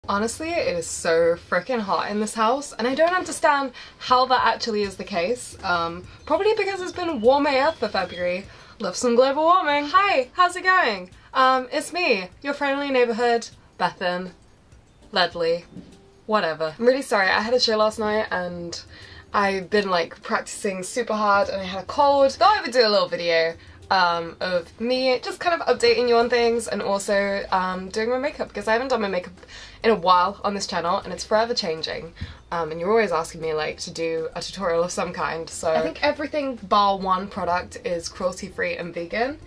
Honestly, it is so freaking hot in this house, and I don't understand how that actually is the case. Probably because it's been warm AF for February. Love some global warming. Hi, how's it going? It's me, your friendly neighborhood, Bethan, Ledley, whatever. I'm really sorry, I had a show last night and I've been like practicing super hard and I had a cold. Thought I would do a little video of me just kind of updating you on things and also doing my makeup, because I haven't done my makeup in a while on this channel and it's forever changing, and you're always asking me like to do a tutorial of some kind, so I think everything bar one product is cruelty free and vegan.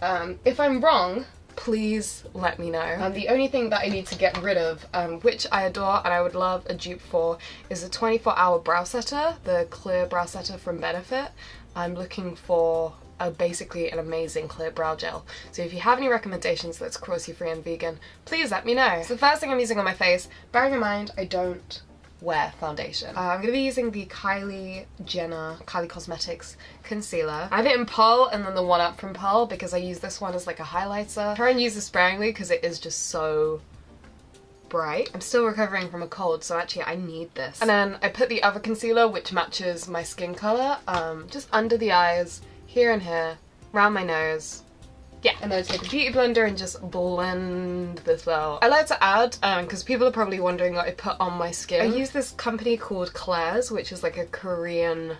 If I'm wrong, please let me know. The only thing that I need to get rid of, which I adore and I would love a dupe for, is a 24-hour brow setter, the clear brow setter from Benefit. I'm looking for basically an amazing clear brow gel. So if you have any recommendations that's cruelty free and vegan, please let me know. So the first thing I'm using on my face, bearing in mind I don't wear foundation, I'm going to be using the Kylie Cosmetics concealer. I have it in Pearl and then the one up from Pearl because I use this one as like a highlighter. Try and use this sparingly because it is just so bright. I'm still recovering from a cold, so actually I need this. And then I put the other concealer, which matches my skin colour, just under the eyes, here and here, around my nose. Yeah, and then I take a beauty blender and just blend this out. I like to add, because people are probably wondering what I put on my skin. I use this company called Claire's, which is like a Korean,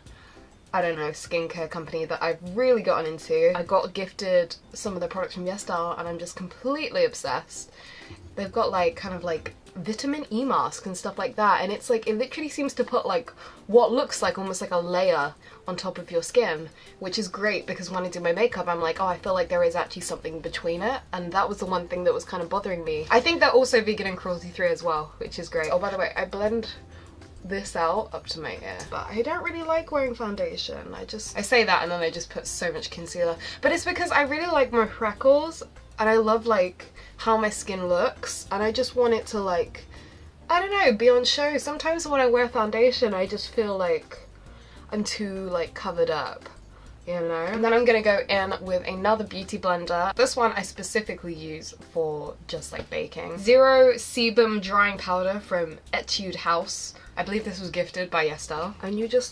I don't know, skincare company that I've really gotten into. I got gifted some of the products from YesStyle and I'm just completely obsessed. They've got like kind of like vitamin E mask and stuff like that, and it's like, it literally seems to put like what looks like almost like a layer on top of your skin, which is great because when I do my makeup I'm like, oh, I feel like there is actually something between it, and that was the one thing that was kind of bothering me. I think they're also vegan and cruelty free as well, which is great. Oh, by the way, I blend this out up to my ear, but I don't really like wearing foundation. I say that and then I just put so much concealer, but it's because I really like my freckles and I love like how my skin looks, and I just want it to like, I don't know, be on show. Sometimes when I wear foundation I just feel like I'm too like covered up, you know? And then I'm gonna go in with another beauty blender. This one I specifically use for just like baking. Zero Sebum drying powder from Etude House. I believe this was gifted by YesStyle. And you just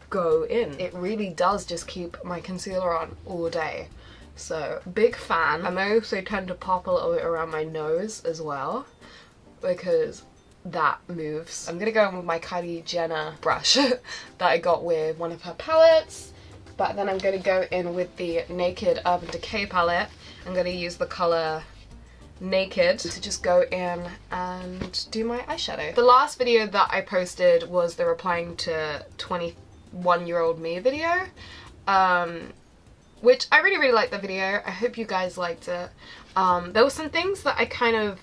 go in. It really does just keep my concealer on all day. So, big fan. I also tend to pop a little bit around my nose as well, because that moves. I'm gonna go in with my Kylie Jenner brush that I got with one of her palettes, but then I'm gonna go in with the Naked Urban Decay palette. I'm gonna use the colour Naked to just go in and do my eyeshadow. The last video that I posted was the replying to 21-year-old me video, which I really liked the video. I hope you guys liked it. There were some things that I kind of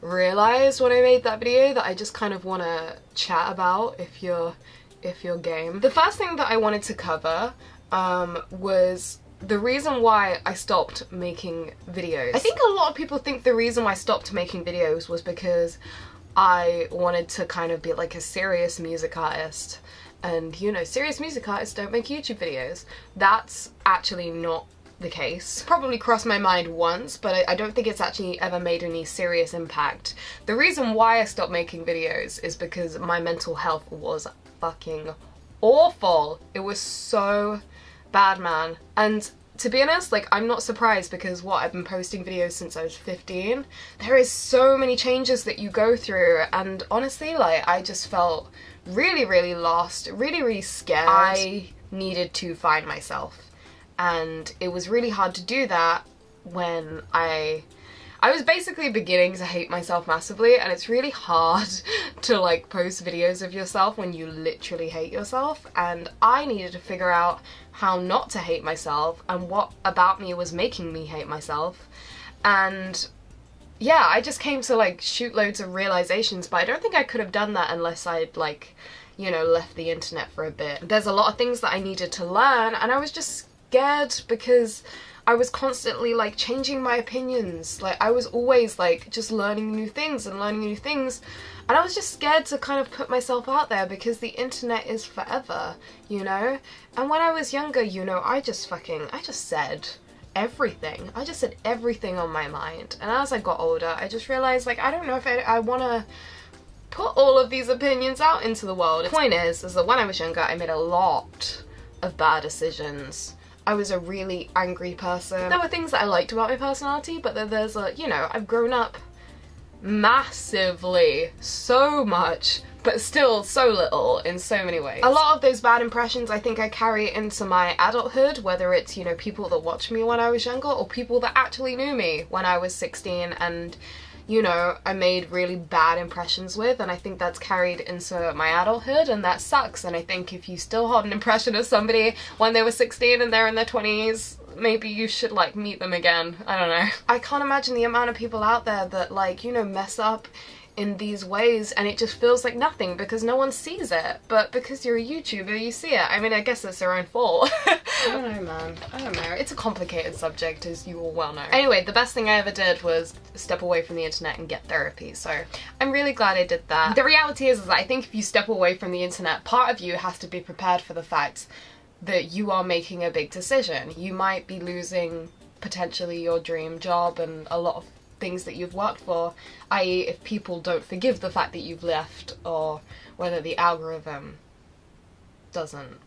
realized when I made that video that I just kind of want to chat about if you're game. The first thing that I wanted to cover was the reason why I stopped making videos. I think a lot of people think the reason why I stopped making videos was because I wanted to kind of be like a serious music artist. And you know, serious music artists don't make YouTube videos. That's actually not the case. Probably crossed my mind once, but I don't think it's actually ever made any serious impact. The reason why I stopped making videos is because my mental health was fucking awful. It was so bad, man. And to be honest, like, I'm not surprised because I've been posting videos since I was 15. There is so many changes that you go through, and honestly, like, I just felt really lost, really scared. I needed to find myself, and it was really hard to do that when I was basically beginning to hate myself massively, and it's really hard to like post videos of yourself when you literally hate yourself, and I needed to figure out how not to hate myself and what about me was making me hate myself. And yeah, I just came to like shoot loads of realizations, but I don't think I could have done that unless I'd like, you know, left the internet for a bit. There's a lot of things that I needed to learn, and I was just scared because I was constantly like changing my opinions. Like, I was always like just learning new things and I was just scared to kind of put myself out there because the internet is forever, you know? And when I was younger, you know, I just said everything. I just said everything on my mind. And as I got older, I just realized, like, I don't know if I want to put all of these opinions out into the world. The point is that when I was younger, I made a lot of bad decisions. I was a really angry person. There were things that I liked about my personality, but then there's a, you know, I've grown up massively, so much, but still so little in so many ways. A lot of those bad impressions I think I carry into my adulthood, whether it's, you know, people that watched me when I was younger or people that actually knew me when I was 16 and, you know, I made really bad impressions with, and I think that's carried into my adulthood, and that sucks. And I think if you still hold an impression of somebody when they were 16 and they're in their 20s, maybe you should, like, meet them again. I don't know. I can't imagine the amount of people out there that, like, you know, mess up in these ways and it just feels like nothing because no one sees it, but because you're a YouTuber you see it. I mean, I guess it's their own fault. I don't know, man. I don't know. It's a complicated subject, as you all well know. Anyway, the best thing I ever did was step away from the internet and get therapy, so I'm really glad I did that. The reality is that I think if you step away from the internet, part of you has to be prepared for the fact that you are making a big decision. You might be losing potentially your dream job and a lot of things that you've worked for, i.e. if people don't forgive the fact that you've left, or whether the algorithm doesn't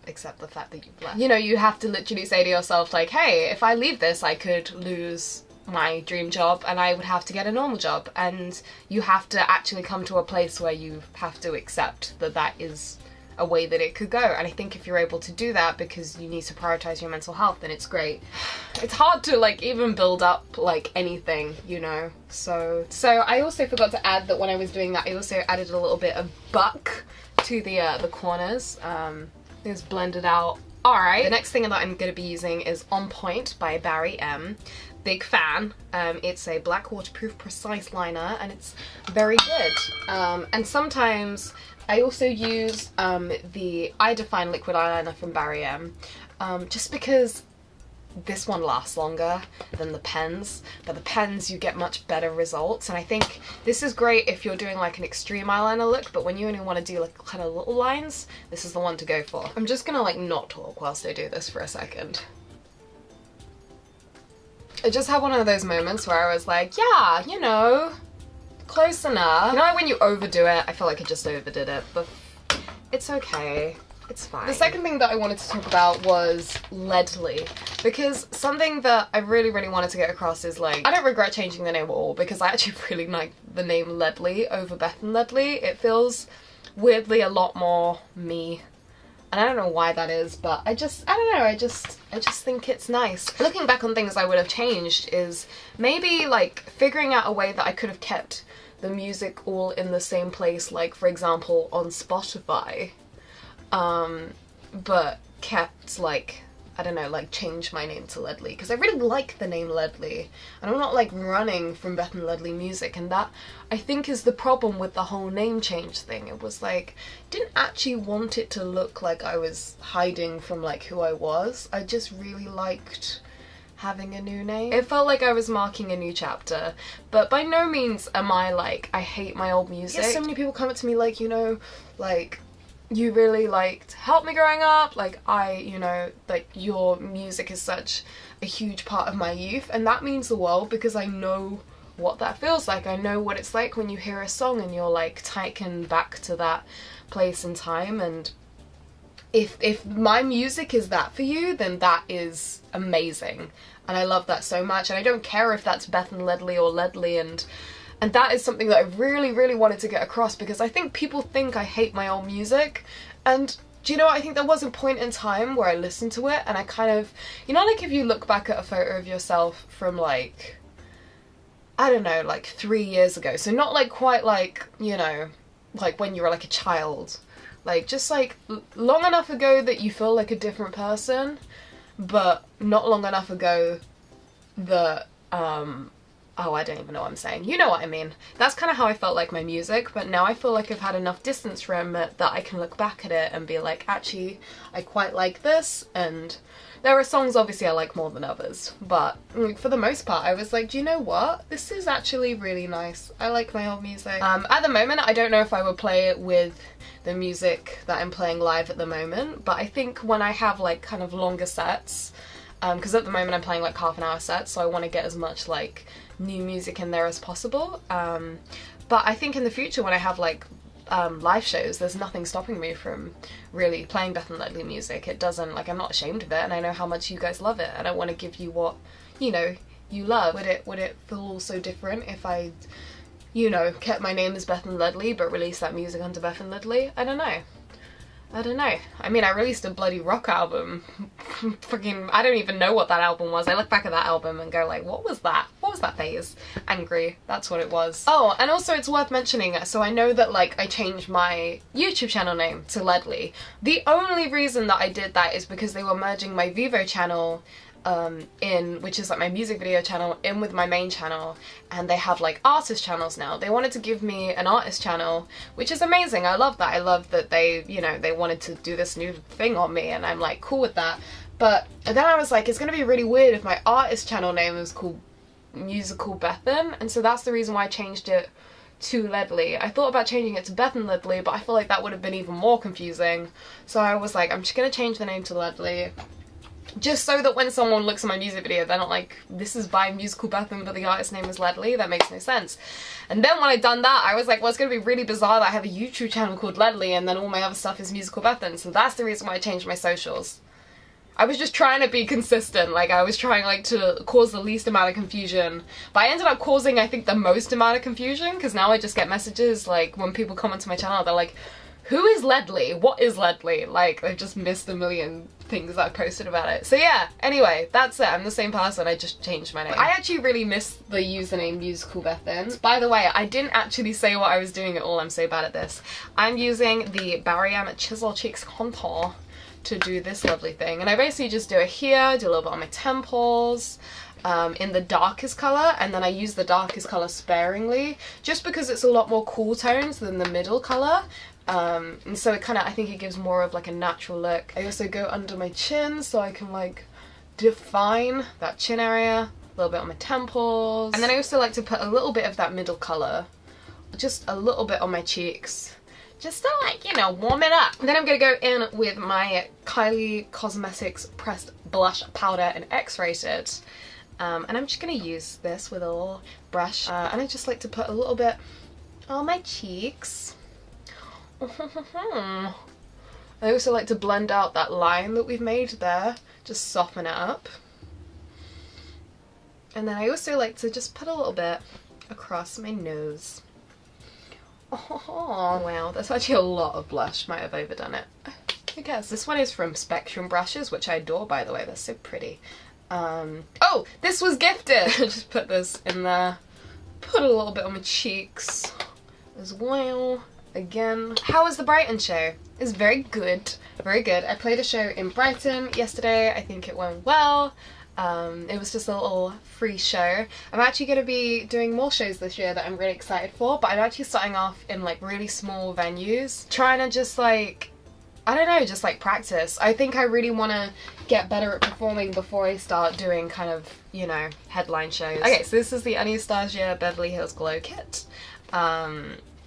accept the fact that you've left. You know, you have to literally say to yourself, like, hey, if I leave this, I could lose my dream job and I would have to get a normal job, and you have to actually come to a place where you have to accept that that is a way that it could go. And I think if you're able to do that because you need to prioritize your mental health, then it's great. It's hard to, like, even build up, like, anything, you know. So I also forgot to add that when I was doing that, I also added a little bit of buck to the corners. It was blended out. Alright, the next thing that I'm going to be using is On Point by Barry M. Big fan. It's a black waterproof precise liner and it's very good. And sometimes I also use the I Define liquid eyeliner from Barry M, just because this one lasts longer than the pens, but the pens you get much better results, and I think this is great if you're doing like an extreme eyeliner look, but when you only want to do like kind of little lines, this is the one to go for. I'm just gonna like not talk whilst I do this for a second. I just had one of those moments where I was like, yeah, you know, close enough. You know, like when you overdo it, I feel like I just overdid it, but it's okay. It's fine. The second thing that I wanted to talk about was Ledley, because something that I really wanted to get across is, like, I don't regret changing the name at all, because I actually really like the name Ledley over Bethan Ledley. It feels weirdly a lot more me, and I don't know why that is, but I don't know, I just think it's nice. Looking back on things I would have changed is maybe like figuring out a way that I could have kept the music all in the same place, like for example on Spotify, but kept like, I don't know, like change my name to Ledley, because I really like the name Ledley and I'm not like running from Bethan Ledley music, and that I think is the problem with the whole name change thing. It was like, didn't actually want it to look like I was hiding from like who I was. I just really liked having a new name. It felt like I was marking a new chapter, but by no means am I like, I hate my old music. Yeah, so many people come up to me like, you know, like, you really liked Help Me growing up, like you know, like your music is such a huge part of my youth, and that means the world because I know what that feels like. I know what it's like when you hear a song and you're like taken back to that place and time, and if my music is that for you, then that is amazing, and I love that so much, and I don't care if that's Bethan Ledley or Ledley, and that is something that I really wanted to get across, because I think people think I hate my old music, and do you know what, I think there was a point in time where I listened to it and I kind of, you know, like if you look back at a photo of yourself from like, I don't know, like 3 years ago, so not like quite like, you know, like when you were like a child, like just like long enough ago that you feel like a different person, but not long enough ago that, oh, I don't even know what I'm saying. You know what I mean. That's kind of how I felt like my music, but now I feel like I've had enough distance from it that I can look back at it and be like, actually, I quite like this, and there are songs obviously I like more than others, but for the most part I was like, do you know what? This is actually really nice. I like my old music. At the moment, I don't know if I would play it with the music that I'm playing live at the moment, but I think when I have like kind of longer sets, because at the moment I'm playing like half-an-hour sets, so I want to get as much like new music in there as possible. But I think in the future when I have like live shows, there's nothing stopping me from really playing Beth and Ledley music. It doesn't, like, I'm not ashamed of it, and I know how much you guys love it, and I want to give you what, you know, you love. Would it feel so different if I, you know, kept my name as Beth and Ledley but released that music under Beth and Ledley? I don't know. I mean, I released a bloody rock album. Fucking, I don't even know what that album was. I look back at that album and go like, what was that? What was that phase? Angry. That's what it was. Oh, and also it's worth mentioning, so I know that like I changed my YouTube channel name to Ledley. The only reason that I did that is because they were merging my Vivo channel which is like my music video channel, in with my main channel, and they have like artist channels now. They wanted to give me an artist channel, which is amazing. I love that. I love that they, you know, they wanted to do this new thing on me, and I'm like cool with that. But then I was like, it's gonna be really weird if my artist channel name is called musicalbethan, and so that's the reason why I changed it to Ledley. I thought about changing it to Beth and Ledley, but I feel like that would have been even more confusing. So I was like, I'm just gonna change the name to Ledley, just so that when someone looks at my music video, they're not like, this is by musicalbethan but the artist name is Ledley. That makes no sense. And then when I'd done that, I was like, well, it's gonna be really bizarre that I have a YouTube channel called Ledley and then all my other stuff is musicalbethan. So that's the reason why I changed my socials. I was just trying to be consistent. Like, I was trying like to cause the least amount of confusion, but I ended up causing, I think, the most amount of confusion, because now I just get messages like when people comment to my channel, they're like, who is Ledley? What is Ledley? Like, they've just missed a million things I've posted about it. So yeah, anyway, that's it. I'm the same person, I just changed my name. I actually really miss the username musicalbethan. By the way, I didn't actually say what I was doing at all. I'm so bad at this. I'm using the Ariana Chisel Cheeks Contour to do this lovely thing. And I basically just do it here, do a little bit on my temples, in the darkest colour, and then I use the darkest colour sparingly, just because it's a lot more cool tones than the middle colour. And so it kind of, I think it gives more of like a natural look. I also go under my chin so I can like define that chin area, a little bit on my temples, and then I also like to put a little bit of that middle colour, just a little bit on my cheeks, just to like, you know, warm it up. And then I'm gonna go in with my Kylie Cosmetics pressed blush powder in X-Rated, and I'm just gonna use this with a little brush, and I just like to put a little bit on my cheeks. I also like to blend out that line that we've made there, just soften it up. And then I also like to just put a little bit across my nose. Oh wow, that's actually a lot of blush. Might have overdone it. Who cares? This one is from Spectrum brushes, which I adore, by the way. They're so pretty. Oh, this was gifted! Just put this in there. Put a little bit on my cheeks as well. Again, how was the Brighton show? It's very good, very good. I played a show in Brighton yesterday. I think it went well. It was just a little free show. I'm actually going to be doing more shows this year that I'm really excited for, but I'm actually starting off in like really small venues, trying to just like, I don't know, just like practice. I think I really want to get better at performing before I start doing kind of, you know, headline shows. Okay, so this is the Anastasia Beverly Hills Glow Kit.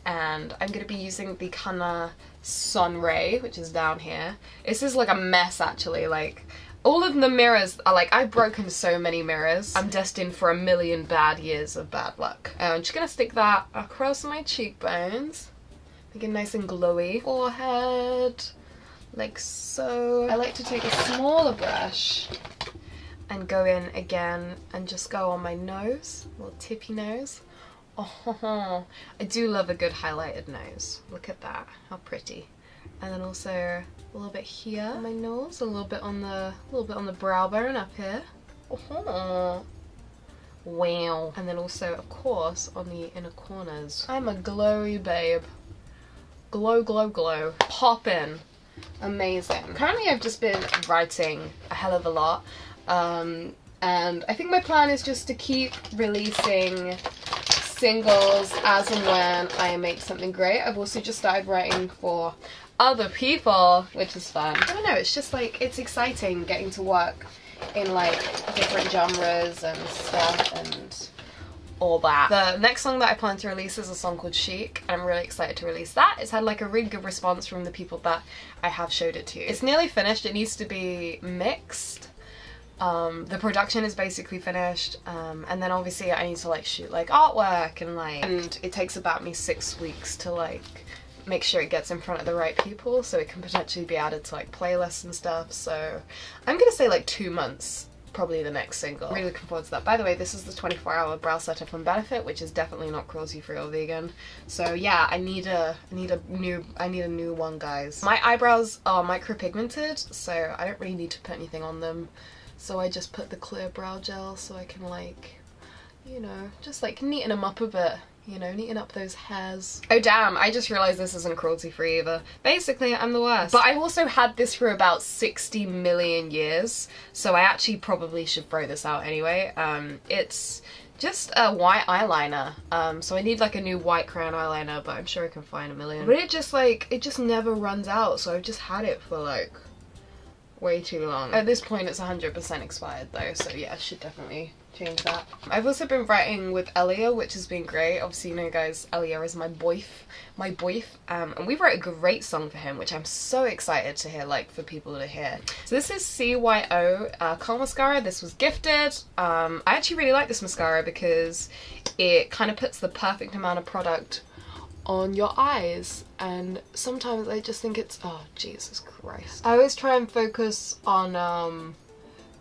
And I'm going to be using the Kana Sunray, which is down here. This is like a mess actually, like all of the mirrors are like, I've broken so many mirrors. I'm destined for a million bad years of bad luck. I'm just going to stick that across my cheekbones, make it nice and glowy. Forehead, like so. I like to take a smaller brush and go in again and just go on my nose, little tippy nose. Oh, I do love a good highlighted nose. Look at that, how pretty. And then also a little bit here on my nose, a little bit on the brow bone up here. Oh, wow. And then also, of course, on the inner corners. I'm a glowy babe. Glow, glow, glow. Poppin'. Amazing. Currently, I've just been writing a hell of a lot. And I think my plan is just to keep releasing singles as and when I make something great. I've also just started writing for other people, which is fun. I don't know, it's just like, it's exciting getting to work in like different genres and stuff and all that. The next song that I plan to release is a song called Chic, and I'm really excited to release that. It's had like a really good response from the people that I have showed it to. It's nearly finished, it needs to be mixed. The production is basically finished, and then obviously I need to like shoot like artwork and it takes about me 6 weeks to like make sure it gets in front of the right people so it can potentially be added to like playlists and stuff. So I'm gonna say like 2 months, probably the next single. Really looking forward to that. By the way, this is the 24-hour brow setter from Benefit, which is definitely not cruelty free or vegan. So yeah, I need a new one, guys. My eyebrows are micropigmented, so I don't really need to put anything on them. So I just put the clear brow gel so I can like, you know, just like neaten them up a bit. You know, neaten up those hairs. Oh damn, I just realised this isn't cruelty free either. Basically, I'm the worst. But I've also had this for about 60 million years, so I actually probably should throw this out anyway. It's just a white eyeliner. So I need like a new white crayon eyeliner, but I'm sure I can find a million. But it just never runs out, so I've just had it for like way too long. At this point it's 100% expired though, so yeah, I should definitely change that. I've also been writing with Elia, which has been great. Obviously, you know guys, Elia is my boyf, and we wrote a great song for him, which I'm so excited to hear, like for people to hear. So this is CYO Curl Mascara. This was gifted. I actually really like this mascara because it kind of puts the perfect amount of product on your eyes, and sometimes I just think it's, oh Jesus Christ. I always try and focus on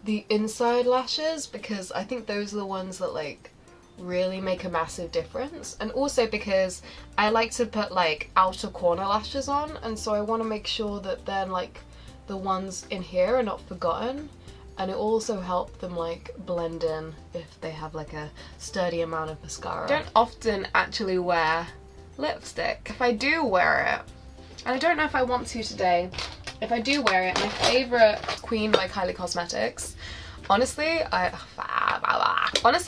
the inside lashes because I think those are the ones that like really make a massive difference, and also because I like to put like outer corner lashes on, and so I want to make sure that then like the ones in here are not forgotten, and it also helps them like blend in if they have like a sturdy amount of mascara. I don't often actually wear lipstick. If I do wear it, and I don't know if I want to today, if I do wear it, my favourite queen by Kylie Cosmetics, honestly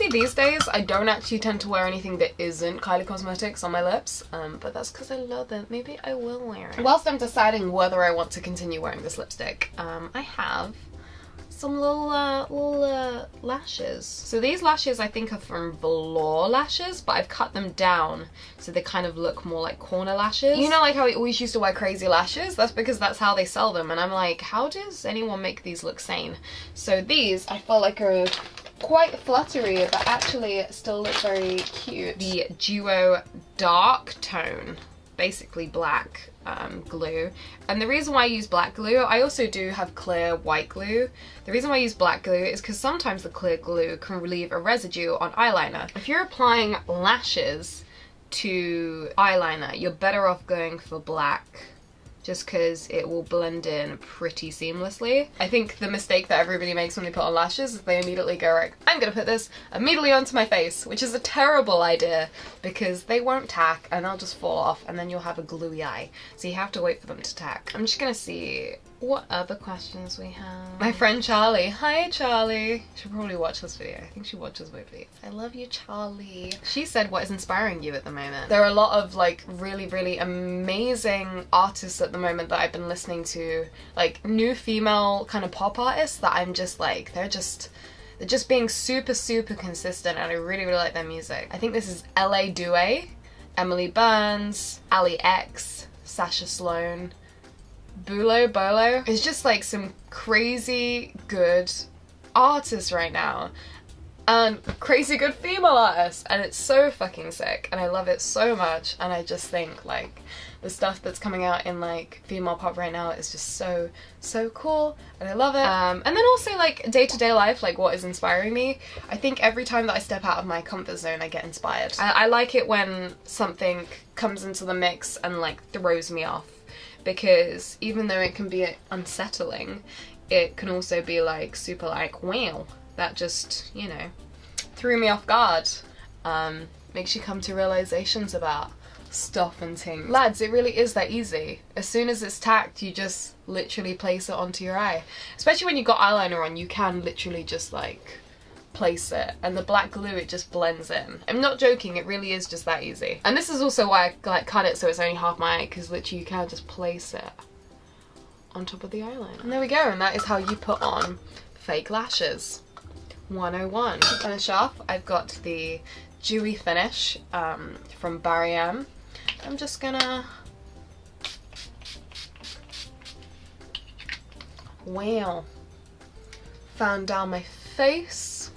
these days I don't actually tend to wear anything that isn't Kylie Cosmetics on my lips, but that's because I love it. Maybe I will wear it. Whilst I'm deciding whether I want to continue wearing this lipstick, I have some little lashes. So these lashes I think are from Velour Lashes, but I've cut them down so they kind of look more like corner lashes. You know, like how we always used to wear crazy lashes? That's because that's how they sell them, and I'm like, how does anyone make these look sane? So these I felt like are quite fluttery, but actually still look very cute. The Duo Dark Tone, basically black glue. And the reason why I use black glue, I also do have clear white glue. The reason why I use black glue is because sometimes the clear glue can leave a residue on eyeliner. If you're applying lashes to eyeliner, you're better off going for black, just because it will blend in pretty seamlessly. I think the mistake that everybody makes when they put on lashes is they immediately go, right, I'm gonna put this immediately onto my face, which is a terrible idea because they won't tack and they'll just fall off, and then you'll have a gluey eye. So you have to wait for them to tack. I'm just gonna see what other questions we have. My friend Charlie. Hi Charlie. She'll probably watch this video. I think she watches my videos. I love you, Charlie. She said, what is inspiring you at the moment? There are a lot of like really amazing artists at the moment that I've been listening to, like new female kind of pop artists that I'm just like, they're just being super consistent, and I really like their music. I think this is LA Due, Emily Burns, Ali X, Sasha Sloan, Bulo Bolo. It's just like some crazy good artists right now, and crazy good female artists, and it's so fucking sick, and I love it so much. And I just think like the stuff that's coming out in like female pop right now is just so cool, and I love it. And then also like day-to-day life, like what is inspiring me, I think every time that I step out of my comfort zone I get inspired. I like it when something comes into the mix and like throws me off, because even though it can be unsettling, it can also be like super like, wow, that just, you know, threw me off guard. Makes you come to realizations about stuff and things. Lads, it really is that easy. As soon as it's tacked, you just literally place it onto your eye. Especially when you've got eyeliner on, you can literally just like place it, and the black glue, it just blends in. I'm not joking, it really is just that easy. And this is also why I like cut it so it's only half my eye, because literally you can just place it on top of the eyeliner. And there we go, and that is how you put on fake lashes 101. To finish off, I've got the dewy finish from Barry M. I'm just gonna, wow, fan down my face.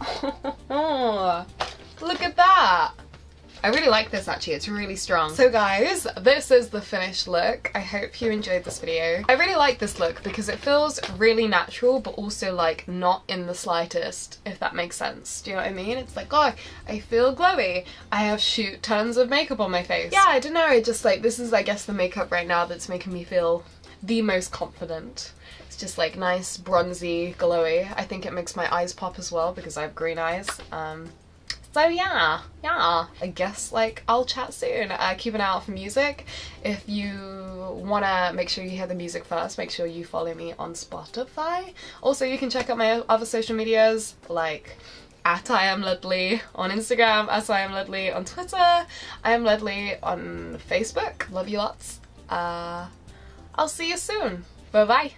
Look at that. I really like this actually, it's really strong. So guys, this is the finished look. I hope you enjoyed this video. I really like this look because it feels really natural but also like not in the slightest, if that makes sense. Do you know what I mean? It's like, oh, I feel glowy. I have shoot tons of makeup on my face. Yeah, I don't know, I just like, this is I guess the makeup right now that's making me feel the most confident. It's just like nice, bronzy, glowy. I think it makes my eyes pop as well because I have green eyes. So yeah, I guess like I'll chat soon. Keep an eye out for music. If you wanna make sure you hear the music first, make sure you follow me on Spotify. Also, you can check out my other social medias like @IamLedley on Instagram, @IamLedley on Twitter, I am Ledley on Facebook. Love you lots. I'll see you soon. Bye bye.